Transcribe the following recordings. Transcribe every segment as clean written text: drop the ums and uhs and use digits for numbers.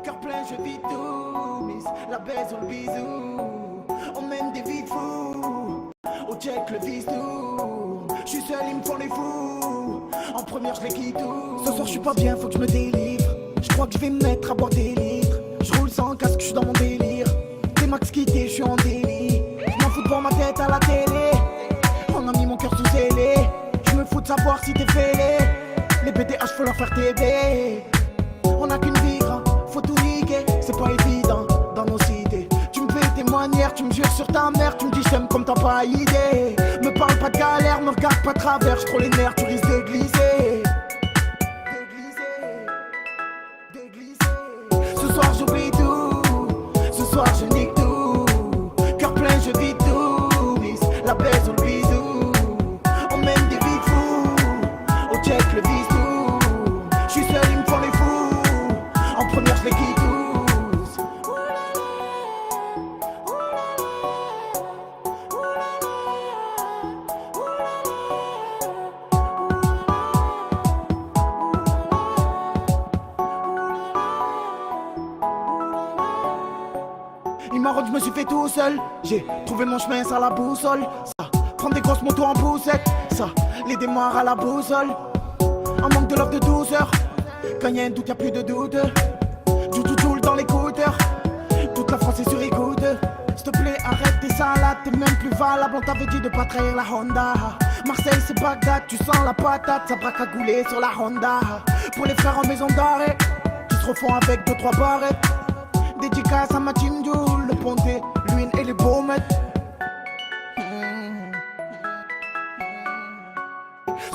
Cœur plein, je vis tout, miss, la baise ou le bisou. On mène des vies de fous, au check le vis tout. J'suis seul, ils me font les fous, en première je les quitte tout. Ce soir j'suis pas bien, faut que je me délivre. J'crois que je vais me mettre à boire des litres. J'roule sans casque, j'suis dans mon délire. T'es max quitté, j'suis en délit. J'm'en fous devant ma tête à la télé. On a mis mon cœur sous scellé. J'me fous de savoir si t'es fêlé. Les BDH faut leur faire TB. On a qu'une vie grand, faut tout niquer. C'est pas évident dans nos cités. Tu me fais témoigner, tu me jures sur ta mère. Tu me dis je t'aime comme t'as pas idée. Me parle pas de galère, me regarde pas de travers. J'trou les nerfs, tu risques de glisser. Ce soir j'oublie tout, ce soir je nique tout. Cœur plein, je vis tout, miss, la baise ou le bisou. On mène des vies de fous, au check le vis tout. J'suis seul, ils me font les fous, en première je les quitte tous. Il m'arrête, je me suis fait tout seul. J'ai trouvé mon chemin sans la boussole. Ça, prendre des grosses motos en poussette. Ça, les démarres à la boussole. Un manque de l'offre de 12 heures. Quand y'a un doute, y'a plus de doute. Tout dans l'écouteur. Toute la France est sur écoute. S'il te plaît, arrête tes salades. T'es même plus valable, on t'avait dit de pas trahir la Honda. Marseille c'est Bagdad, tu sens la patate. Ça braque à gouler sur la Honda. Pour les frères en maison d'arrêt, qui se refont avec 2-3 barrettes. Dédicace à ma team Joule, le ponté, l'huile et les baumettes.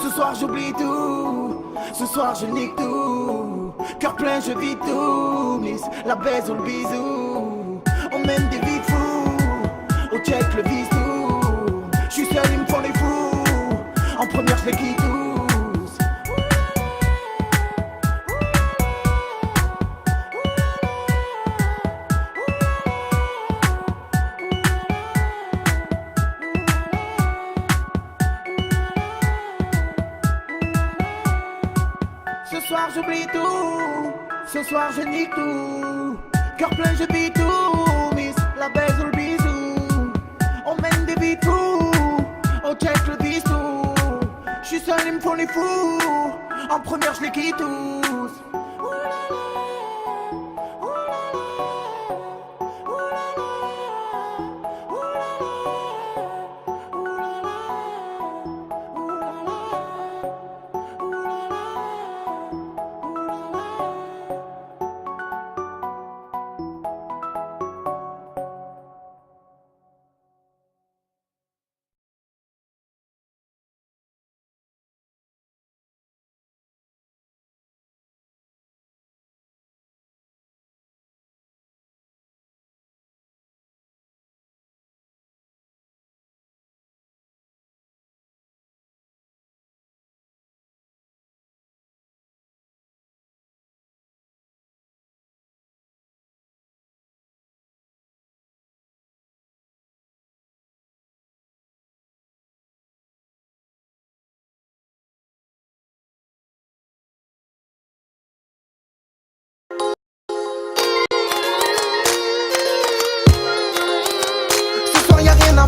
Ce soir j'oublie tout, ce soir je nique tout. Cœur plein, je vis tout, miss, la baise ou le bisou. On mène des vies de fous, au check le vis tout. J'suis seul, ils me font les fous, en première je les quitte tous. Ce soir j'oublie tout, ce soir je nique tout. Cœur plein je vis tout, miss, la baise ou le bisou. On mène des vies de fous, au check le vis tout. J'suis seul, ils me font les fous, en première je les quitte tous.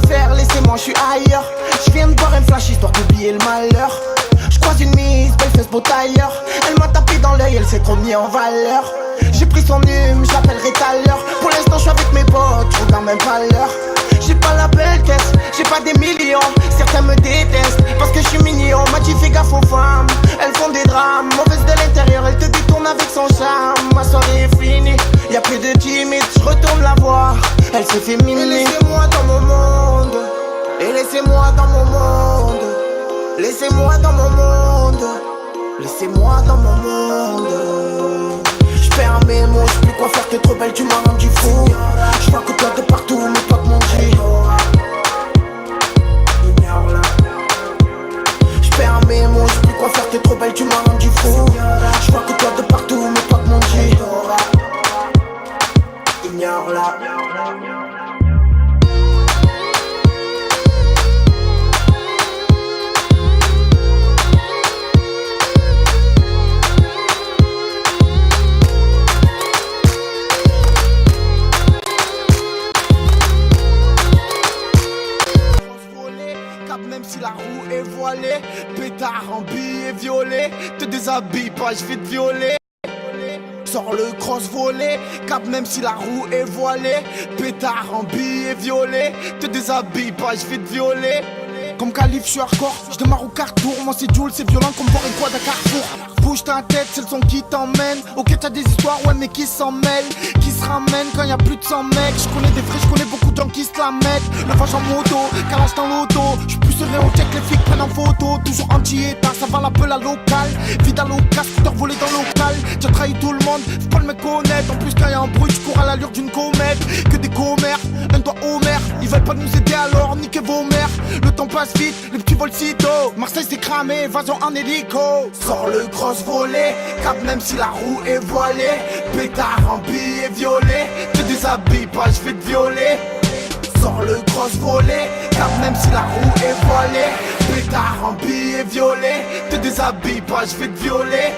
Faire, laissez-moi, je suis ailleurs. Je viens de boire un flash histoire d'oublier le malheur. Je croise une mise, belle fesse, beau tailleur. Elle m'a tapé dans l'œil, elle s'est trop mis en valeur. J'ai pris son hume, je l'appellerai tout à l'heure. Pour l'instant je suis avec mes potes, je regarde même pas l'heure. J'ai pas la belle caisse, j'ai pas des millions. Certains me détestent parce que je suis mignon. M'a dit fais gaffe aux femmes, elles font des drames. Mauvaise de l'intérieur, elle te détourne avec son charme. Ma soirée est finie, y'a plus de timide. Je retourne la voir, elle se fait miner. Et laissez-moi dans mon monde, et laissez-moi dans mon monde. Laissez-moi dans mon monde, laissez-moi dans mon monde. J'perds mes mots, j'sais plus quoi faire, t'es trop belle, tu m'as rendu fou. J'vois que toi de partout, mais toi que mon G. J'perds mes mots, j'sais plus quoi faire, t'es trop belle, tu m'as rendu fou. J'vois que toi de partout, mais toi que mon G. Ignore-la. Pétard en billets violets, te déshabille pas, je vais te violer. Sors le cross volé, cap même si la roue est voilée. Pétard en billets violets, te déshabille pas, je vais te violer. Comme Calif, je suis hardcore, je démarre au carrefour. Moi c'est Jules, c'est violent comme voir une quad à Carrefour. Bouge ta tête, c'est le son qui t'emmène. Ok t'as des histoires, ouais mais qui s'en mêlent, qui se ramènent quand y'a plus de 100 mecs. Je connais des vrais, je connais beaucoup de gens qui se la mettent. Le vage en moto, calage dans l'auto. Je suis plus serein au check, les flics prennent en photo. Toujours anti-état, ça va la peu la locale. Vida loca, scooter volé dans le local. J'ai trahi tout le monde, faut pas le mec connaître. En plus quand y'a un bruit, je cours à l'allure d'une comète. Que des commères, un doigt au maire. Ils veulent pas nous aider alors, niquez vos mères. Le temps passe vite, les petits vols sitôt. Marseille c'est cramé, évasion en hélico. Sors le cross volé, cap même si la roue est voilée. Pétard en billets violets, te déshabille pas, je vais te violer. Sors le cross volé, cap même si la roue est voilée. Pétard en billets violets, te déshabille pas, je vais te violer.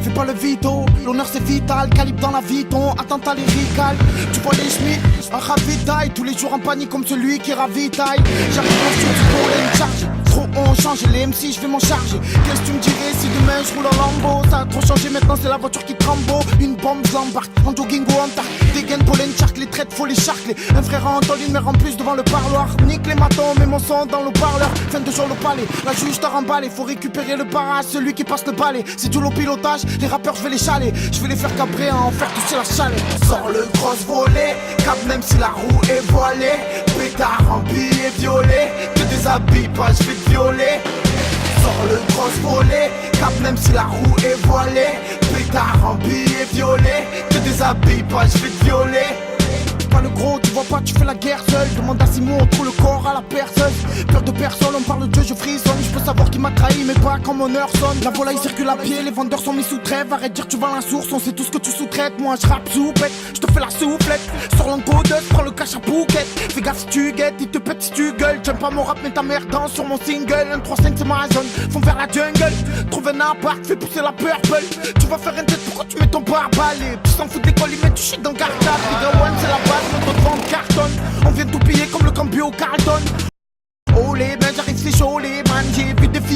Fais pas le vito, l'honneur c'est vital. Calibre dans la Vuitton, attentat lyrical. Tu vois les schmitts, un ravitaille. Tous les jours en panique comme celui qui ravitaille. J'arrive en studio pour une charge. Trop on change, les MC je vais m'en charger. Qu'est-ce que tu me dirais si demain je roule en lambeau? Ça a trop changé maintenant c'est la voiture qui tremble. Une bombe je l'embarque, en jogging ou en tac. Des gaines pour les charques, les traites faut les charcler. Un frère en tôle, une mère en plus devant le parloir. Nique les matons, mets mon son dans le parleur. Fin de jour le palais, la juge t'a remballé. Faut récupérer le barrage, celui qui passe le balai. C'est du low pilotage, les rappeurs je vais les chaler. Je vais les faire cabrer, en faire toucher la chalet. Sors le cross volé, cap même si la roue est voilée. Pétard en billets violets, te déshabille pas, je vais te violer. Sors le cross volé, cap même si la roue est voilée. Pétard en billets violets, te déshabille pas, je vais te violer. Pas le gros, tu vois pas, tu fais la guerre seul. Demande à Simon, on trouve le corps à la personne. Peur de personne, on parle de Dieu, je frissonne. Je peux savoir qui m'a trahi, mais pas quand mon heure sonne. La volaille circule à pied, les vendeurs sont mis sous trêve. Arrête de dire tu vends la source, on sait tout ce que tu sous-traites. Moi je rappe soupette, je te fais la soufflette. Sors l'encodeuse, prends le cash à Phuket. Fais gaffe si tu guettes, il te pète si tu gueules. J'aime pas mon rap, mais ta mère danse sur mon single. 1, 3, 5 c'est ma zone, font vers la jungle. Trouve un appart, fais pousser la purple. Tu vas faire une tête, pourquoi tu mets ton barbelé? Tu s'en fous de l'école, ils mettent du shit dans le cartable. Big One c'est la base, notre vente cartonne. On vient tout piller comme le cambio Carlton. Oh les mains, j'arrive c'est chaud les man, j'ai vu des filles.